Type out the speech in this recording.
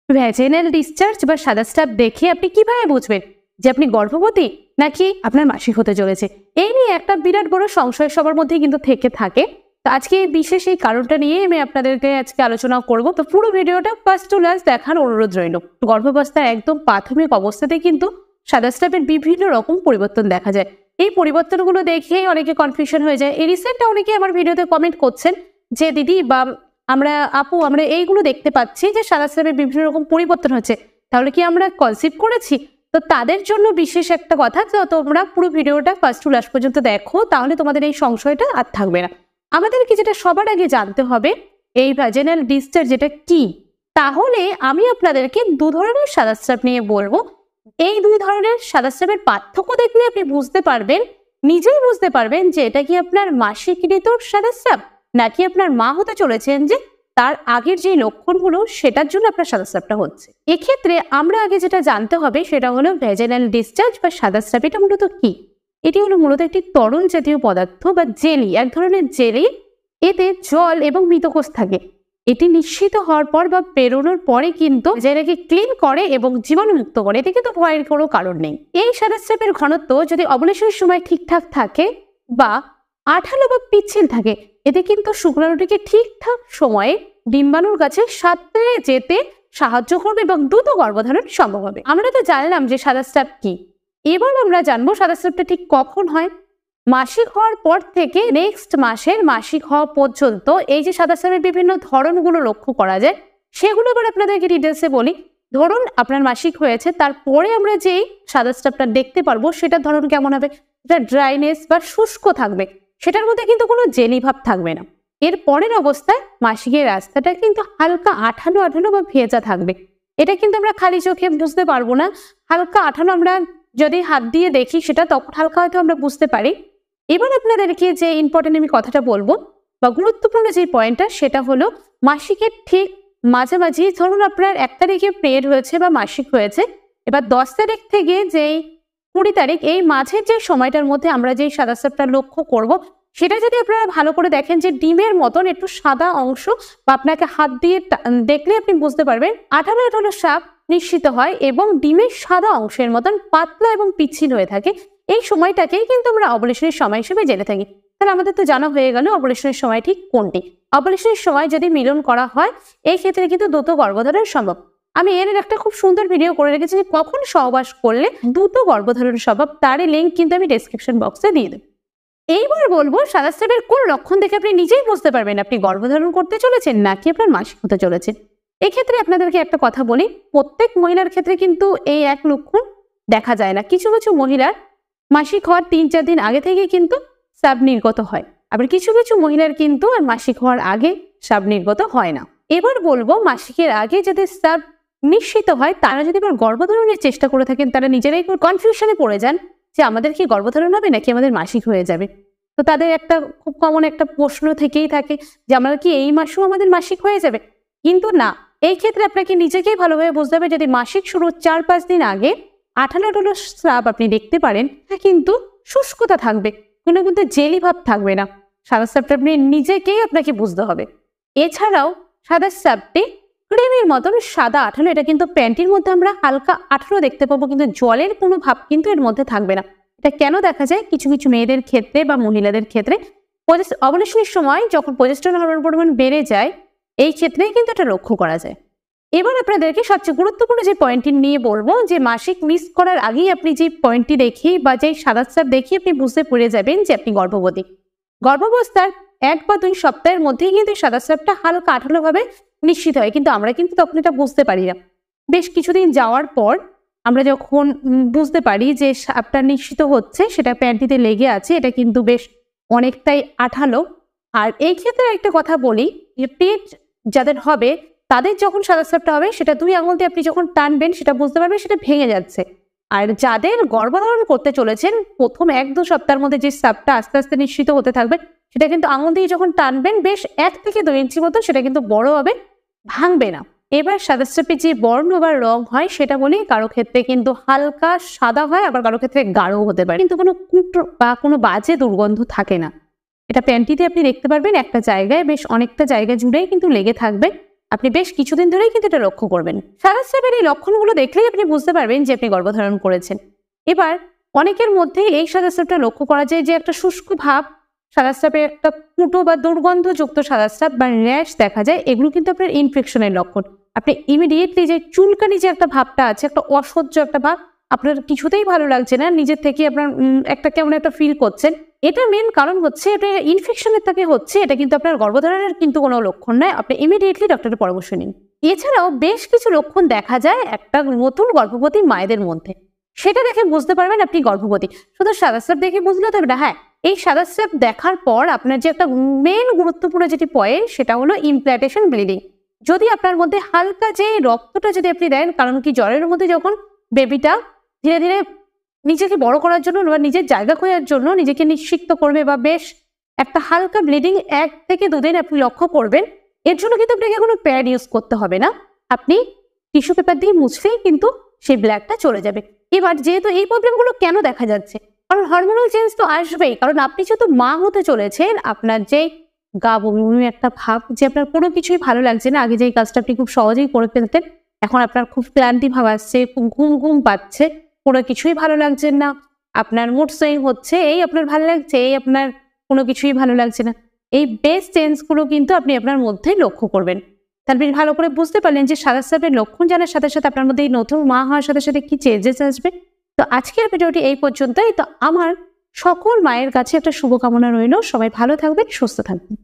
Vaginal discharge বা সাদা shrub দেখে আপনি কিভাবে বুঝবেন যে আপনি গর্ভবতী নাকি আপনার মাসিক হতে চলেছে? এই নিয়ে একটা বিরাট বড় সংশয় সবার মধ্যেই কিন্তু থেকে থাকে। তো আজকে বিশেষ এই কারণটা নিয়ে আমি আপনাদেরকে আজকে আলোচনা করব। তো পুরো ভিডিওটা ফার্স্ট টু লাস্ট দেখার অনুরোধ রইল। গর্ভাবস্থার একদম প্রাথমিক অবস্থাতে কিন্তু সাদা স্রাবের বিভিন্ন রকম পরিবর্তন দেখা যায়। এই পরিবর্তনগুলো দেখে অনেকে কনফিউশন হয়ে যায়। এই রিসেন্ট অনেকে আমার ভিডিওতে কমেন্ট করছেন যে দিদি বা আমরা এইগুলো দেখতে পাচ্ছি যে সাদা স্রাবের বিভিন্ন রকম পরিবর্তন হচ্ছে, তাহলে কি আমরা কনসিভ করেছি? তো তাদের জন্য বিশেষ একটা কথা, তো তোমরা পুরো ভিডিওটা ফার্স্ট টু লাস্ট পর্যন্ত দেখো, তাহলে তোমাদের এই সংশয়টা আর থাকবে না। আমাদেরকে যেটা সবার আগে জানতে হবে এই ভ্যাজাইনাল ডিসচার্জ যেটা কি। তাহলে আমি আপনাদেরকে দু ধরনের সাদা স্রাব নিয়ে বলবো। এই দুই ধরনের সাদা স্রাবের পার্থক্য দেখলে আপনি বুঝতে পারবেন, নিজেই বুঝতে পারবেন যে এটা কি আপনার মাসিক ঋতুর সাদা স্রাব নাকি আপনার মা হতে চলেছেন যে তার আগের যে লক্ষণগুলো সেটার জন্য আপনার সাদা স্রাবটা হচ্ছে। এক্ষেত্রে আমরা আগে যেটা জানতে হবে সেটা হলো ভ্যাজাইনাল ডিসচার্জ বা সাদা স্রাব এটা মূলত কি। এটি হলো মূলত একটি তরল জাতীয় পদার্থ বা জেলি, এক ধরনের জেলি। এতে জল এবং মৃতকোষ থাকে। এটি নিশ্চিত হওয়ার পর বা পেরোনোর পরে কিন্তু যেটাকে ক্লিন করে এবং জীবাণুমুক্ত করে, এতে কিন্তু ভয়ের কোনো কারণ নেই। এই সাদা স্রাবের ঘনত্ব যদি অবলেশনের সময় ঠিকঠাক থাকে বা আঠালো বা পিচ্ছিল থাকে, এতে কিন্তু শুক্রাণুটিকে ঠিকঠাক সময়ে ডিম্বাণুর কাছে সাথে যেতে সাহায্য করবে এবং দ্রুত গর্ভধারণ সম্ভব হবে। আমরা তো জানলাম যে সাদা স্রাব কি। এবার আমরা জানবো সাদা স্রাবটা ঠিক কখন হয়। মাসিক হওয়ার পর থেকে নেক্সট মাসের মাসিক হওয়া পর্যন্ত এই যে সাদা স্রাবের বিভিন্ন ধরনগুলো লক্ষ্য করা যায় সেগুলো এবার আপনাদেরকে ডিটেলসে বলি। ধরুন আপনার মাসিক হয়েছে, তারপরে আমরা যেই সাদা স্রাবটা দেখতে পারবো সেটার ধরন কেমন হবে? এটা ড্রাইনেস বা শুষ্ক থাকবে, সেটার মধ্যে কিন্তু কোনো জেলি ভাব থাকবে না। এর পরের অবস্থায় মাসিকের রাস্তাটা কিন্তু হালকা আঠালো আঠালো বা ভেজা থাকবে। এটা কিন্তু আমরা খালি চোখে বুঝতে পারবো না। হালকা আঠালো আমরা যদি হাত দিয়ে দেখি সেটা তখন হালকা হয়তো আমরা বুঝতে পারি। এবার আপনাদেরকে যে ইম্পর্টেন্ট আমি কথাটা বলবো বা গুরুত্বপূর্ণ যে পয়েন্টটা সেটা হলো মাসিকের ঠিক মাঝামাঝি, ধরুন আপনার 1 তারিখে পিরিয়ড হয়েছে বা মাসিক হয়েছে, এবার 10 তারিখ থেকে যেই 20 তারিখ এই মাঝের যে সময়টার মধ্যে আমরা যেই সাদা স্রাবটা লক্ষ্য করব সেটা যদি আপনারা ভালো করে দেখেন যে ডিমের মতন একটু সাদা অংশ বা আপনাকে হাত দিয়ে দেখলে আপনি বুঝতে পারবেন আঠালো আঠালো স্রাব নিশ্চিত হয় এবং ডিমের সাদা অংশের মতন পাতলা এবং পিচ্ছিল হয়ে থাকে। এই সময়টাকেই কিন্তু আমরা অবলেশনের সময় হিসেবে জেনে থাকি। তাহলে আমাদের তো জানা হয়ে গেল অবলেশনের সময় ঠিক কোনটি। অবলেশনের সময় যদি মিলন করা হয় এই ক্ষেত্রে কিন্তু দ্রুত গর্ভধারণ সম্ভব। আমি এর একটা খুব সুন্দর ভিডিও করে রেখেছি যে কখন সহবাস করলে দ্রুত গর্ভধারণ সম্ভব, তারই লিঙ্ক কিন্তু আমি ডেসক্রিপশন বক্সে দিয়ে দেব। এইবার বলবো সাদা স্রাবের কোন লক্ষণ দেখে আপনি নিজেই বুঝতে পারবেন আপনি গর্ভধারণ করতে চলেছেন নাকি আপনার মাসিক হতে চলেছে। এক্ষেত্রে আপনাদেরকে একটা কথা বলি, প্রত্যেক মহিলার ক্ষেত্রে কিন্তু এই এক লক্ষণ দেখা যায় না। কিছু কিছু মহিলার মাসিক হওয়ার 3-4 দিন আগে থেকে কিন্তু স্রাব নির্গত হয়, আবার কিছু কিছু মহিলার কিন্তু আর মাসিক হওয়ার আগে স্রাব নির্গত হয় না। এবার বলবো মাসিকের আগে যাদের স্রাব নিশ্চিত হয় তারা যদি এবার গর্ভধারণের চেষ্টা করে থাকেন তারা নিজেরাই কনফিউশনে পড়ে যান যে আমাদের কি গর্ভধারণ হবে নাকি আমাদের মাসিক হয়ে যাবে। তো তাদের একটা খুব কমন একটা প্রশ্ন থেকেই থাকে যে আমরা কি এই মাসেও আমাদের মাসিক হয়ে যাবে? কিন্তু না, এই ক্ষেত্রে আপনাকে নিজেকেই ভালোভাবে বুঝতে হবে যদি মাসিক শুরু 4-5 দিন আগে আঠালো আঠালো স্রাব আপনি দেখতে পারেন, তা কিন্তু শুষ্কতা থাকবে, কোনো কিন্তু জেলি ভাব থাকবে না। সাদা স্রাবটা আপনি নিজেকেই আপনাকে বুঝতে হবে। এছাড়াও সাদা স্রাবটি ক্রিমের মতন সাদা আঠালো, এটা কিন্তু প্যান্টির মধ্যে আমরা হালকা আঠালো দেখতে পাবো কিন্তু জলের কোনো ভাব কিন্তু এর মধ্যে থাকবে না। এটা কেন দেখা যায়? কিছু কিছু মেয়েদের ক্ষেত্রে বা মহিলাদের ক্ষেত্রে অবলেশনের সময় যখন প্রজেস্টেরন হরমোনের পরিমাণ বেড়ে যায় এই ক্ষেত্রেই কিন্তু এটা লক্ষ্য করা যায়। এবার আপনাদেরকে সবচেয়ে গুরুত্বপূর্ণ যে পয়েন্টটি নিয়ে বলবো যে মাসিক মিস করার আগেই আপনি যে পয়েন্টটি দেখি বা যে সাদা স্রাব দেখি আপনি বুঝতে পেরে যাবেন যে আপনি গর্ভবতী। গর্ভাবস্থার 1 বা 2 সপ্তাহের মধ্যেই কিন্তু সাদা স্রাবটা হালকা আঠালো ভাবে নিশ্চিত হয়, কিন্তু আমরা কিন্তু তখন এটা বুঝতে পারি না। বেশ কিছুদিন যাওয়ার পর আমরা যখন বুঝতে পারি যে স্রাবটা নিশ্চিত হচ্ছে, সেটা প্যান্টিতে লেগে আছে, এটা কিন্তু বেশ অনেকটাই আঠালো। আর এই ক্ষেত্রে একটা কথা বলি যে পেট যাদের হবে তাদের যখন সাদা স্রাবটা হবে সেটা 2 আঙুল দিয়ে আপনি যখন টানবেন সেটা বুঝতে পারবেন সেটা ভেঙে যাচ্ছে। আর যাদের গর্ভধারণ করতে চলেছেন প্রথম 1-2 সপ্তাহের মধ্যে যে স্রাবটা আস্তে আস্তে নিশ্চিত হতে থাকবে সেটা কিন্তু আঙুল দিয়ে যখন টানবেন বেশ 1 থেকে 2 ইঞ্চি মতো সেটা কিন্তু বড় হবে, ভাঙবে না। এবার সাদা স্রাবের যে বর্ণ বা রং হয় সেটা বলি, কারো ক্ষেত্রে কিন্তু হালকা সাদা হয়, আবার কারো ক্ষেত্রে গাঢ় হতে পারে, কিন্তু কোনো কুটো বা কোনো বাজে দুর্গন্ধ থাকে না। এটা প্যান্টিতে আপনি দেখতে পারবেন একটা জায়গায় বেশ অনেকটা জায়গা জুড়েই কিন্তু লেগে থাকবে। আপনি বেশ কিছুদিন ধরেই কিন্তু এটা লক্ষ্য করবেন। সাদা স্রাবের এই লক্ষণগুলো দেখলেই আপনি বুঝতে পারবেন যে আপনি গর্ভধারণ করেছেন। এবার অনেকের মধ্যে এই সাদা স্রাবটা লক্ষ্য করা যায় যে একটা শুষ্ক ভাব, সাদা স্রাবে একটা ফুটো বা দুর্গন্ধযুক্ত সাদা স্রাব বা র্যাশ দেখা যায়। এগুলো কিন্তু আপনার ইনফেকশনের লক্ষণ। আপনি ইমিডিয়েটলি যে চুলকানি যে একটা ভাবটা আছে, একটা অসহ্য একটা ভাব, আপনার কিছুতেই ভালো লাগছে না, নিজের থেকে আপনার একটা কেমন একটা ফিল করছেন, এটা মেন কারণ হচ্ছে এটা ইনফেকশনের থেকে হচ্ছে। এটা কিন্তু আপনার গর্ভধারণের কিন্তু কোনো লক্ষণ নয়। আপনি ইমিডিয়েটলি ডক্টরের পরামর্শ নিন। এছাড়াও বেশ কিছু লক্ষণ দেখা যায় একটা নতুন গর্ভবতী মায়েদের মধ্যে। সেটা দেখে বুঝতে পারবেন আপনি গর্ভবতী। শুধু সাদা স্রাব দেখে বুঝলে তো হবে না। হ্যাঁ, এই সাদা স্রাব দেখার পর আপনার যে একটা মেন গুরুত্বপূর্ণ যেটি পয়েন্ট, সেটা হলো ইমপ্ল্যান্টেশন ব্লিডিং। যদি আপনার মধ্যে হালকা যে রক্তটা যদি আপনি দেন, কারণ কি জ্বরের মধ্যে যখন বেবিটা ধীরে ধীরে নিজেকে বড় করার জন্য বা নিজের জায়গা খোঁজার জন্য নিজেকে নিশ্চিত করবে বা বেশ একটা হালকা ব্লিডিং 1 থেকে 2 দিন আপনি লক্ষ্য করবেন। এর জন্য কিন্তু আপনাকে কোনো প্যাড ইউজ করতে হবে না, আপনি টিস্যু পেপার দিয়ে মুছলেই কিন্তু সেই ব্ল্যাকটা চলে যাবে। এবার যেহেতু এই প্রবলেমগুলো কেন দেখা যাচ্ছে, কারণ হরমোনাল চেঞ্জ তো আসবেই। কারণ আপনি যেহেতু মা হতে চলেছেন, আপনার যে গা বমি বমি একটা ভাব, যে আপনার কোনো কিছুই ভালো লাগছে না, আগে যেই কাজটা আপনি খুব সহজেই করে ফেলতেন, এখন আপনার খুব ক্লান্তি ভাব আসছে, খুব ঘুম ঘুম পাচ্ছে, কোনো কিছুই ভালো লাগছে না, আপনার মুড সুইং হচ্ছে, এই আপনার ভালো লাগছে, এই আপনার কোনো কিছুই ভালো লাগছে না। এই বেস চেঞ্জগুলো কিন্তু আপনি আপনার মধ্যেই লক্ষ্য করবেন। তারপরে ভালো করে বুঝতে পারলেন যে সাদা স্রাবের লক্ষণ জানার সাথে সাথে আপনার মধ্যে এই নতুন মা হওয়ার সাথে সাথে কি চেঞ্জেস আসবে। তো আজকের ভিডিওটি এই পর্যন্তই। তো আমার সকল মায়ের কাছে একটা শুভকামনা রইল। সবাই ভালো থাকবেন, সুস্থ থাকবেন।